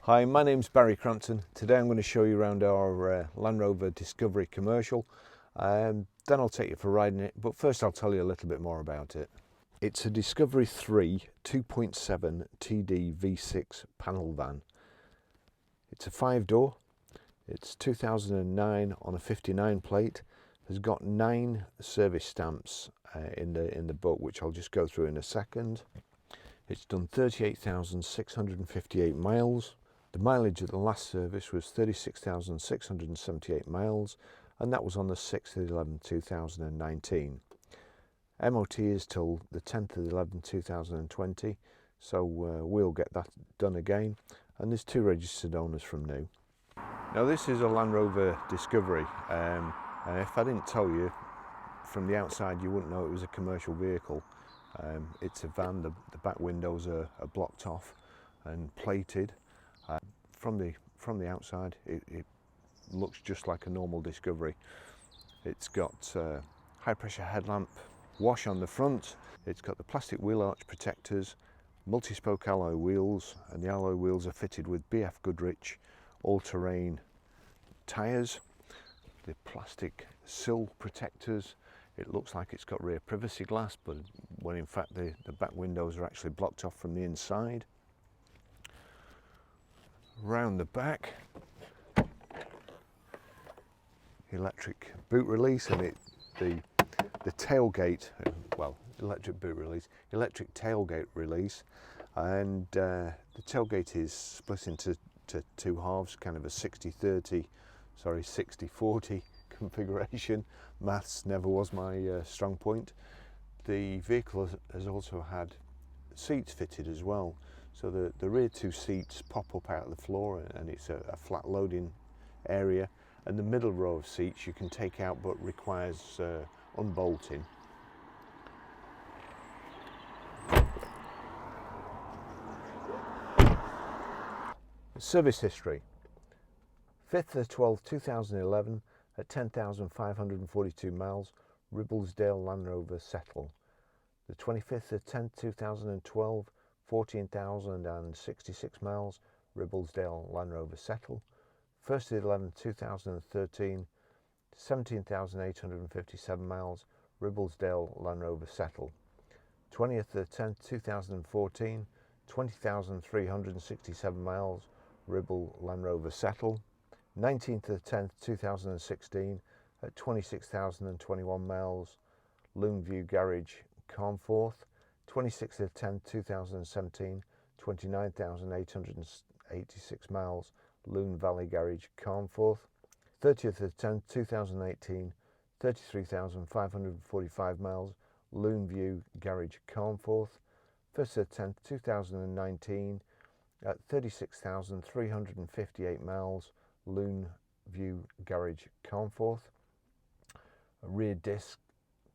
Hi, my name's Barry Crampton. Today I'm going to show you around our Land Rover Discovery commercial. Then I'll take you for riding it, but first I'll tell you a little bit more about it. It's a Discovery 3 2.7 TD V6 panel van. It's a 5-door. It's 2009 on a 59 plate. Has got 9 service stamps in the book, which I'll just go through in a second. It's done 38,658 miles. The mileage at the last service was 36,678 miles, and that was on the 6th of 11, 2019. MOT is till the 10th of 11, 2020, so we'll get that done again. And there's 2 registered owners from new. Now this is a Land Rover Discovery, and if I didn't tell you from the outside you wouldn't know it was a commercial vehicle. It's a van. The back windows are blocked off and plated. From the outside it looks just like a normal Discovery. It's got high pressure headlamp wash on the front. It's got the plastic wheel arch protectors, multi-spoke alloy wheels, and the alloy wheels are fitted with BF Goodrich all-terrain tyres. The plastic sill protectors. It looks like it's got rear privacy glass, but when in fact the back windows are actually blocked off from the inside. Round the back, electric boot release, and the tailgate, well, electric boot release, electric tailgate release, and the tailgate is split into 2 halves, kind of a 60-40 configuration. Maths never was my strong point. The vehicle has also had seats fitted as well. So the rear 2 seats pop up out of the floor, and it's a flat loading area. And the middle row of seats you can take out, but requires unbolting. Service history. 5th of 12th 2011 at 10,542 miles, Ribblesdale Land Rover Settle. The 25th of 10th 2012, 14,066 miles, Ribblesdale Land Rover Settle. 1st of 11th 2013, 17,857 miles, Ribblesdale Land Rover Settle. 20th of 10th 2014, 20,367 miles, Ribble Land Rover Settle. 19th of 10th 2016 at 26,021 miles, Loonview Garage, Carnforth. 26th of 10th 2017, 29,886 miles, Loon Valley Garage, Carnforth. 30th of 10th 2018, 33,545 miles, Loonview Garage, Carnforth. 1st of 10th 2019 at 36,358 miles, Loonview Garage, Carnforth. Rear disc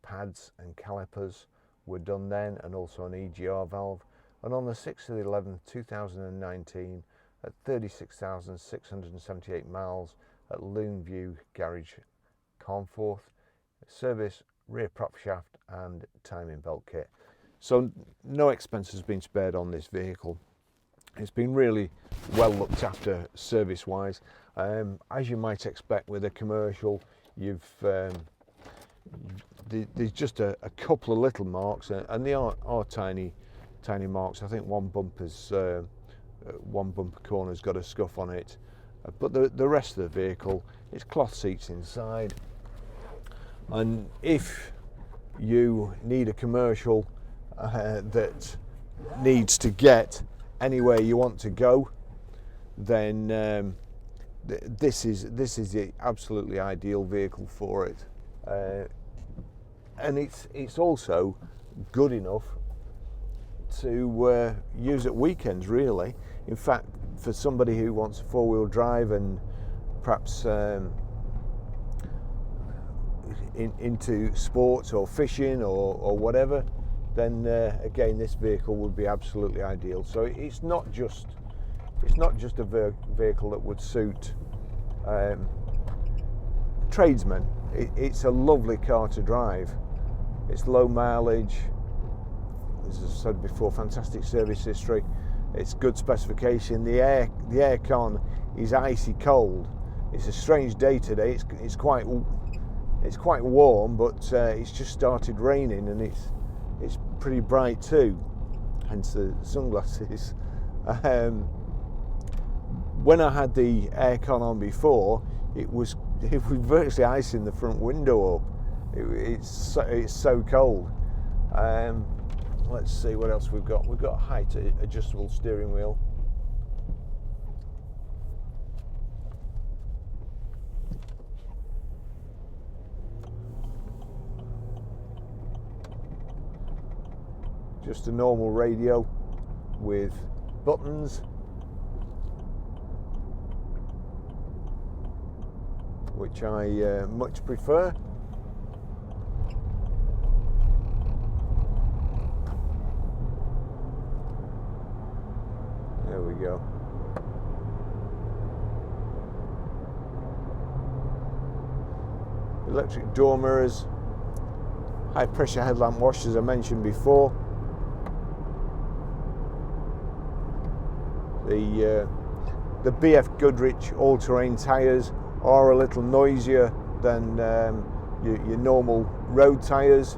pads and calipers were done then, and also an EGR valve. And on the 6th of 11th 2019 at 36,678 miles at Loonview Garage, Carnforth. Service, rear prop shaft and timing belt kit. So no expense has been spared on this vehicle. It's been really well looked after service wise. As you might expect with a commercial, there's just a couple of little marks, and they are tiny marks. I think one bumper corner's got a scuff on it, but the rest of the vehicle, it's cloth seats inside. And if you need a commercial that needs to get anywhere you want to go, then this is the absolutely ideal vehicle for it. And it's also good enough to use at weekends, really. In fact, for somebody who wants a 4-wheel drive and perhaps into sports or fishing or whatever, then again this vehicle would be absolutely ideal. So it's not just a vehicle that would suit tradesmen. It's a lovely car to drive. It's low mileage, as I said before, fantastic service history, it's good specification. The aircon is icy cold. It's a strange day today. It's quite warm, but it's just started raining, and it's pretty bright too, hence the sunglasses. When I had the aircon on before, it was virtually icing the front window up. It's so cold. Let's see what else we've got. We've got height adjustable steering wheel. Just a normal radio with buttons, which I much prefer. There we go. Electric door mirrors, high pressure headlamp wash as I mentioned before. The BF Goodrich all-terrain tyres are a little noisier than your normal road tyres.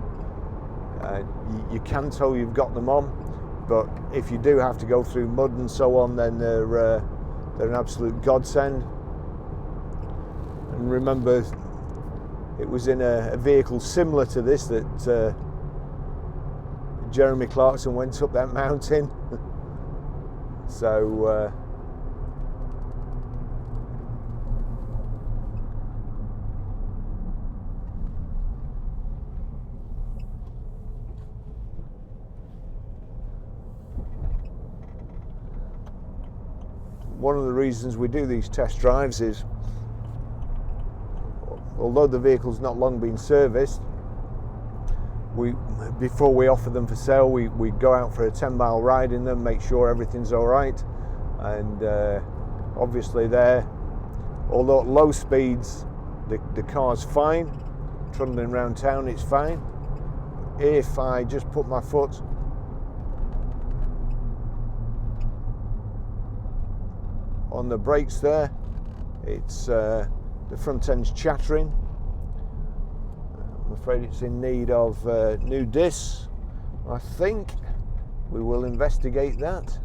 You can tell you've got them on, but if you do have to go through mud and so on, then they're an absolute godsend. And remember, it was in a vehicle similar to this that Jeremy Clarkson went up that mountain. So one of the reasons we do these test drives is, although the vehicle's not long been serviced, before we offer them for sale, we go out for a 10-mile ride in them, make sure everything's all right. And obviously there, although at low speeds the car's fine, trundling around town it's fine. If I just put my foot on the brakes there, it's the front end's chattering. I'm afraid it's in need of new discs. I think we will investigate that.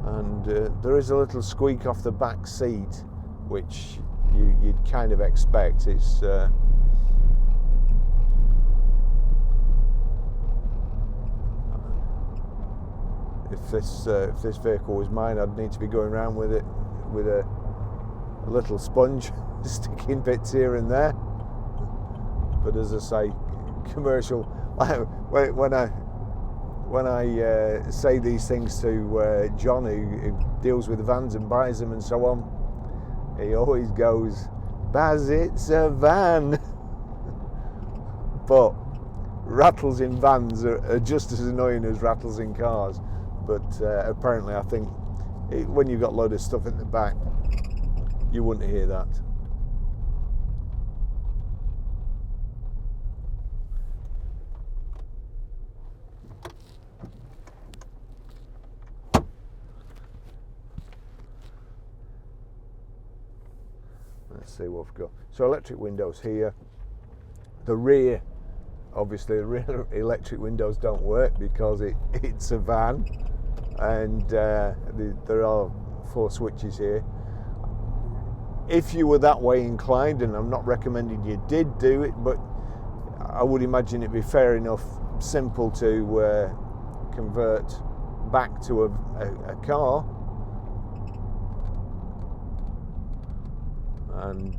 And there is a little squeak off the back seat, which you'd kind of expect. It's if this vehicle was mine, I'd need to be going around with it with a little sponge, sticking bits here and there. But as I say, commercial. When I say these things to John, who deals with vans and buys them and so on, he always goes, "Baz, it's a van." But rattles in vans are just as annoying as rattles in cars. But apparently, I think when you've got a load of stuff in the back, you wouldn't hear that. Let's see what we've got. So electric windows here. The rear, obviously the rear electric windows don't work because it's a van, and there are 4 switches here. If you were that way inclined, and I'm not recommending you did do it, but I would imagine it'd be fair enough simple to convert back to a car. And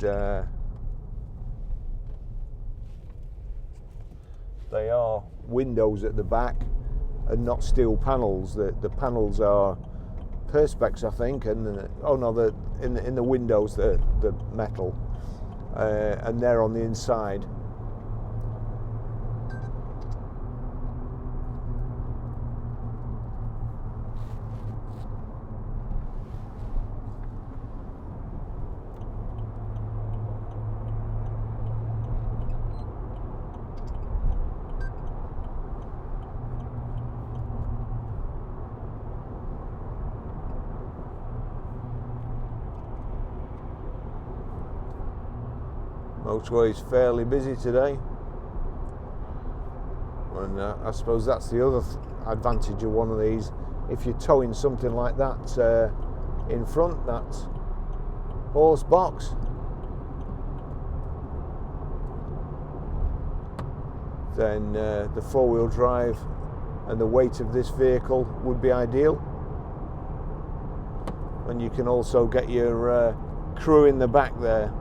they are windows at the back and not steel panels. The panels are perspex, I think, and oh no, in the windows the metal, and they're on the inside. Motorway's fairly busy today, and I suppose that's the other advantage of one of these. If you're towing something like that in front, that horse box, then the four-wheel drive and the weight of this vehicle would be ideal. And you can also get your crew in the back there.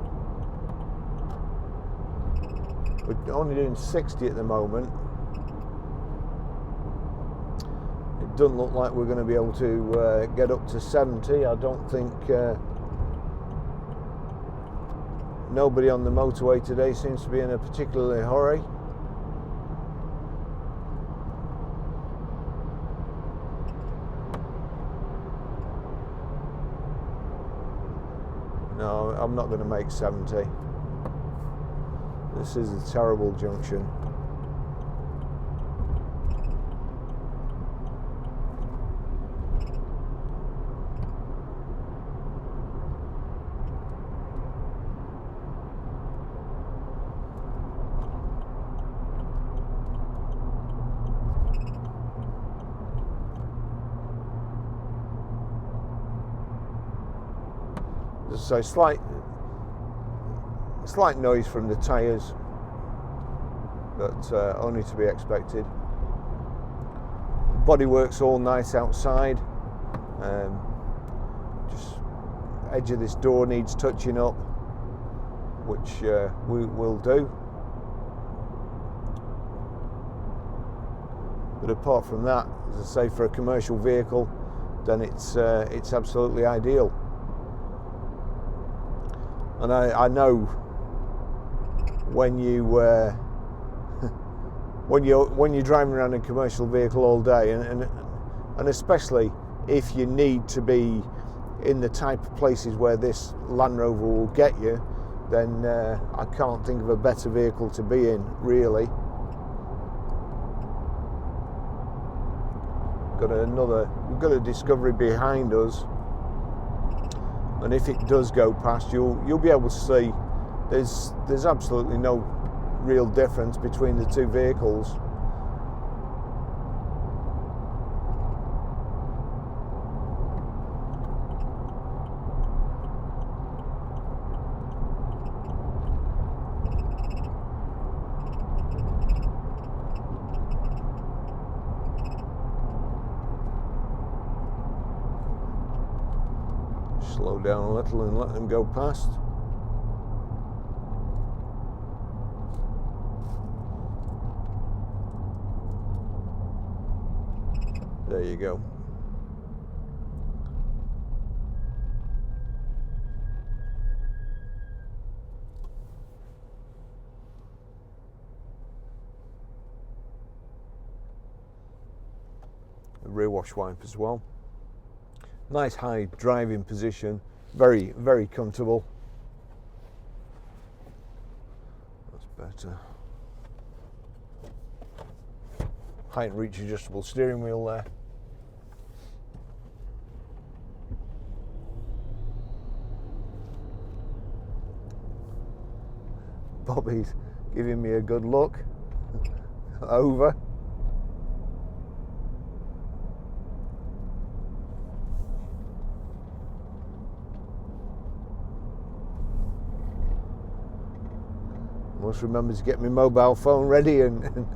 We're only doing 60 at the moment. It doesn't look like we're going to be able to get up to 70. I don't think nobody on the motorway today seems to be in a particularly hurry. No, I'm not going to make 70. This is a terrible junction. So slight noise from the tyres, but only to be expected. Bodywork's all nice outside. Just edge of this door needs touching up, which we will do. But apart from that, as I say, for a commercial vehicle, then it's absolutely ideal. And I know when you're driving around a commercial vehicle all day, and especially if you need to be in the type of places where this Land Rover will get you, then I can't think of a better vehicle to be in, really. We've got a Discovery behind us. And if it does go past, you'll be able to see there's absolutely no real difference between the two vehicles. Slow down a little and let them go past. There you go. A rear wash wipe as well. Nice high driving position, very, very comfortable. That's better. Height and reach adjustable steering wheel there. Bobby's giving me a good look. Over. Must remember to get my mobile phone ready and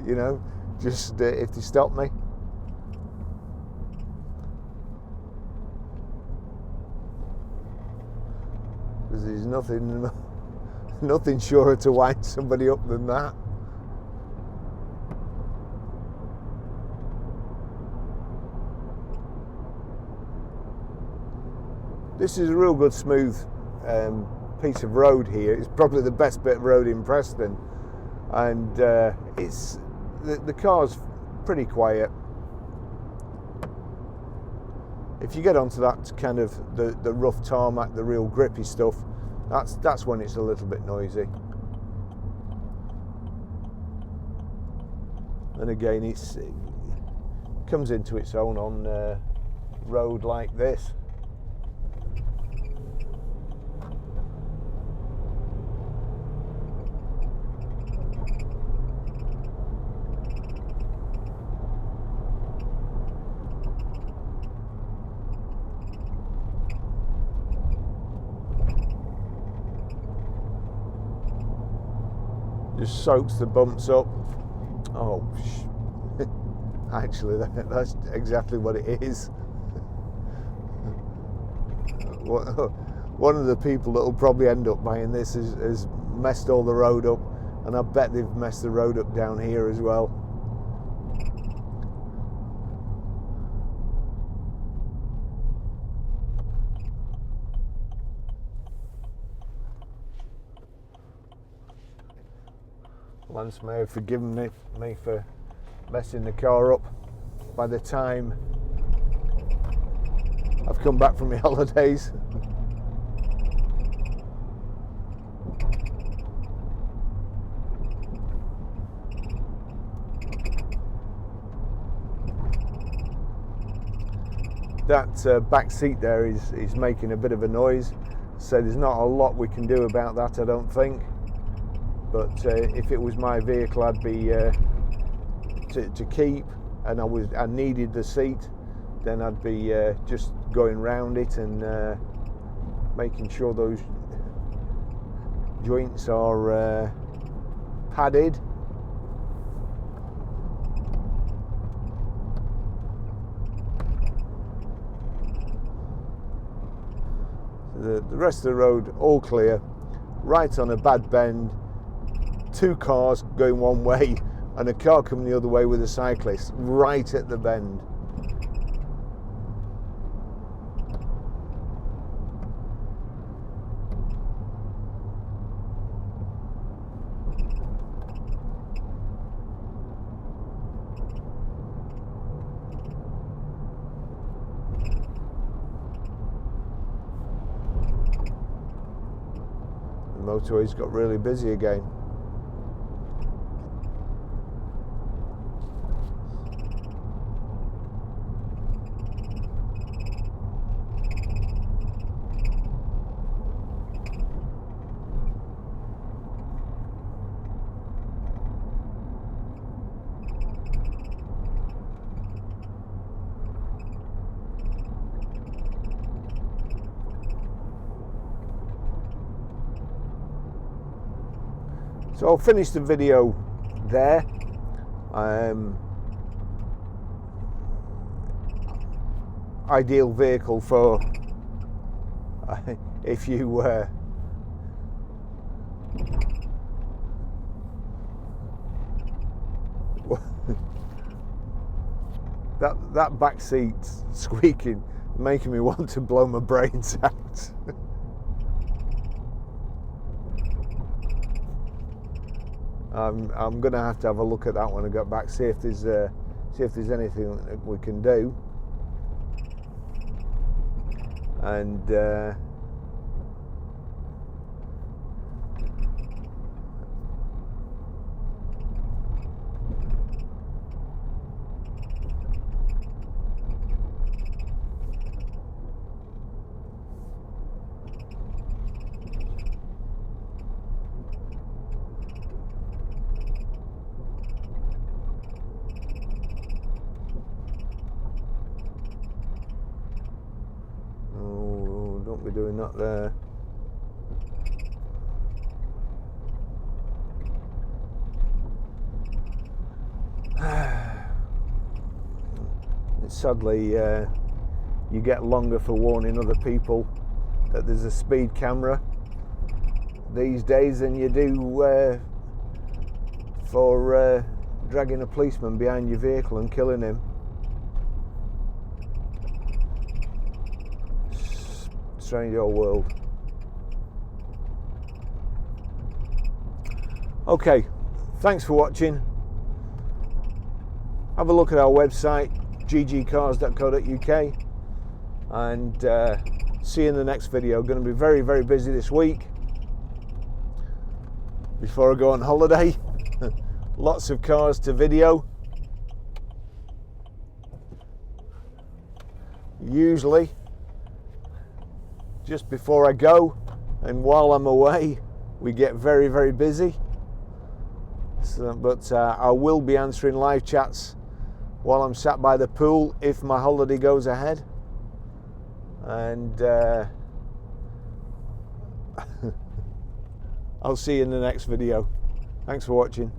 you know, just if they stop me. Because there's nothing surer to wind somebody up than that. This is a real good smooth piece of road here. It's probably the best bit of road in Preston, and it's the car's pretty quiet. If you get onto that kind of the rough tarmac, the real grippy stuff, that's when it's a little bit noisy. And again, it comes into its own on road like this. just soaks the bumps up. Oh, actually, that's exactly what it is. One of the people that will probably end up buying this has messed all the road up, and I bet they've messed the road up down here as well. Lance may have forgiven me for messing the car up by the time I've come back from my holidays. That back seat there is making a bit of a noise, so there's not a lot we can do about that, I don't think. But if it was my vehicle, I'd be to keep, and I needed the seat, then I'd be just going round it and making sure those joints are padded. The rest of the road all clear, right on a bad bend, 2 cars going one way and a car coming the other way with a cyclist right at the bend. The motorway's got really busy again. So I'll finish the video there. Ideal vehicle for if you that back seat squeaking, making me want to blow my brains out. I'm going to have a look at that when I get back, see if there's anything that we can do. And don't be doing that there. Sadly, you get longer for warning other people that there's a speed camera these days than you do for dragging a policeman behind your vehicle and killing him. Strange old world. Okay, thanks for watching. Have a look at our website, ggcars.co.uk, and see you in the next video. Going to be very, very busy this week before I go on holiday. Lots of cars to video. Usually just before I go, and while I'm away we get very, very busy. So, but I will be answering live chats while I'm sat by the pool if my holiday goes ahead, and I'll see you in the next video. Thanks for watching.